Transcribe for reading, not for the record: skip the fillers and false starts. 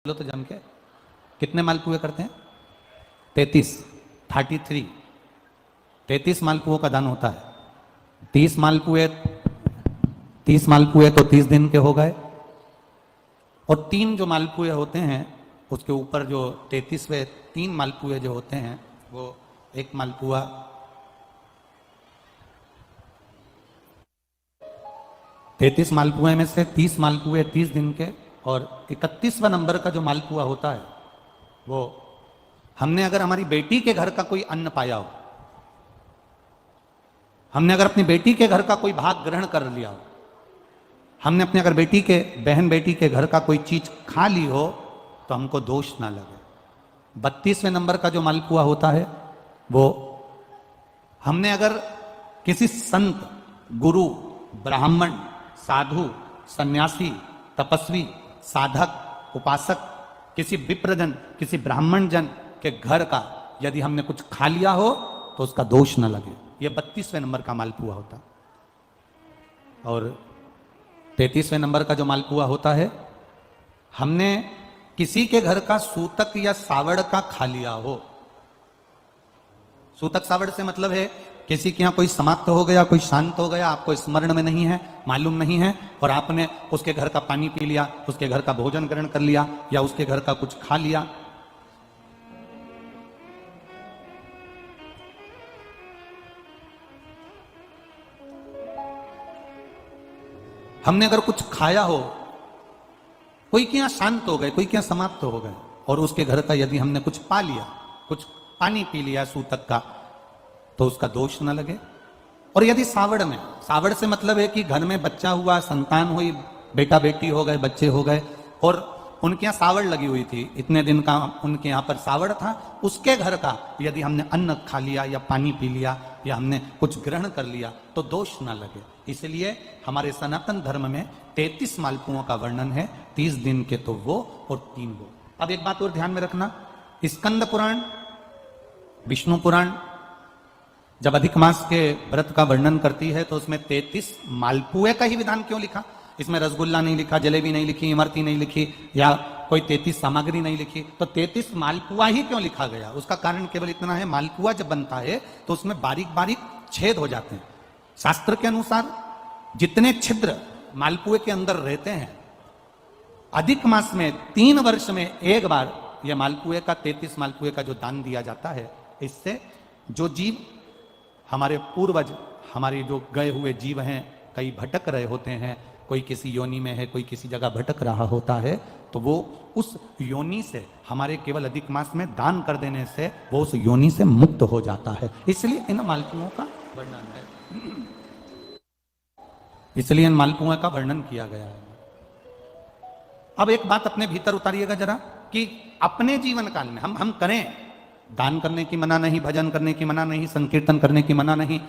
लो तो जम के कितने मालपुए करते हैं? 33, 33, 33 मालपुओं का दान होता है। 30 मालपुए, 30 मालपुए तो 30 दिन के हो गए, और 3 जो मालपुए होते हैं उसके ऊपर जो 33वें 3 मालपुए जो होते हैं वो एक मालपुआ 33 मालपुए में से 30 मालपुए 30 दिन के, और 31वां नंबर का जो मालपुआ होता है वो हमने अगर हमारी बेटी के घर का कोई अन्न पाया हो, हमने अगर अपनी बेटी के घर का कोई भाग ग्रहण कर लिया हो, हमने अपने अगर बेटी के बहन बेटी के घर का कोई चीज खा ली हो तो हमको दोष ना लगे। 32वें नंबर का जो मालपुआ होता है वो हमने अगर किसी संत, गुरु, ब्राह्मण, साधु, सन्यासी, तपस्वी, साधक, उपासक, किसी विप्रजन, किसी ब्राह्मण जन के घर का यदि हमने कुछ खा लिया हो तो उसका दोष न लगे। ये 32वें नंबर का मालपुआ होता। और 33वें नंबर का जो मालपुआ होता है, हमने किसी के घर का सूतक या सावड़ का खा लिया हो। सूतक सावड़ से मतलब है किसी के यहां कोई समाप्त हो गया, कोई शांत हो गया, आपको स्मरण में नहीं है, मालूम नहीं है, और आपने उसके घर का पानी पी लिया, उसके घर का भोजन ग्रहण कर लिया, या उसके घर का कुछ खा लिया। हमने अगर कुछ खाया हो, कोई के यहां शांत हो गए, कोई के यहां समाप्त हो गए, और उसके घर का यदि हमने कुछ पा लिया, कुछ पानी पी लिया सूतक का, तो उसका दोष न लगे। और यदि सावड़ में, सावड़ से मतलब है कि घर में बच्चा हुआ, संतान हुई, बेटा बेटी हो गए, बच्चे हो गए, और उनके यहाँ सावड़ लगी हुई थी, इतने दिन का उनके यहाँ पर सावड़ था, उसके घर का यदि हमने अन्न खा लिया या पानी पी लिया या हमने कुछ ग्रहण कर लिया तो दोष ना लगे। इसलिए हमारे सनातन धर्म में 33 मालपुओं का वर्णन है, 30 दिन के तो वो और 3 वो। अब एक बात और ध्यान में रखना, स्कंद पुराण, विष्णु पुराण जब अधिक मास के व्रत का वर्णन करती है तो उसमें 33 मालपुए का ही विधान क्यों लिखा? इसमें रसगुल्ला नहीं लिखा, जलेबी नहीं लिखी, इमरती नहीं लिखी, या कोई 33 सामग्री नहीं लिखी, तो 33 मालपुआ ही क्यों लिखा गया? उसका कारण केवल इतना है, मालपुआ जब बनता है तो उसमें बारीक बारीक छेद हो जाते हैं। शास्त्र के अनुसार जितने छिद्र मालपुए के अंदर रहते हैं, अधिक मास में 3 वर्ष में एक बार यह मालपुए का 33 मालपुए का जो दान दिया जाता है, इससे जो जीव हमारे पूर्वज, हमारे जो गए हुए जीव हैं, कई भटक रहे होते हैं, कोई किसी योनि में है, कोई किसी जगह भटक रहा होता है, तो वो उस योनि से हमारे केवल अधिक मास में दान कर देने से वो उस योनि से मुक्त हो जाता है। इसलिए इन मालपुओं का वर्णन है, इसलिए इन मालपुओं का वर्णन किया गया है। अब एक बात अपने भीतर उतारिएगा जरा, कि अपने जीवन काल में हम करें, दान करने की मना नहीं, भजन करने की मना नहीं, संकीर्तन करने की मना नहीं,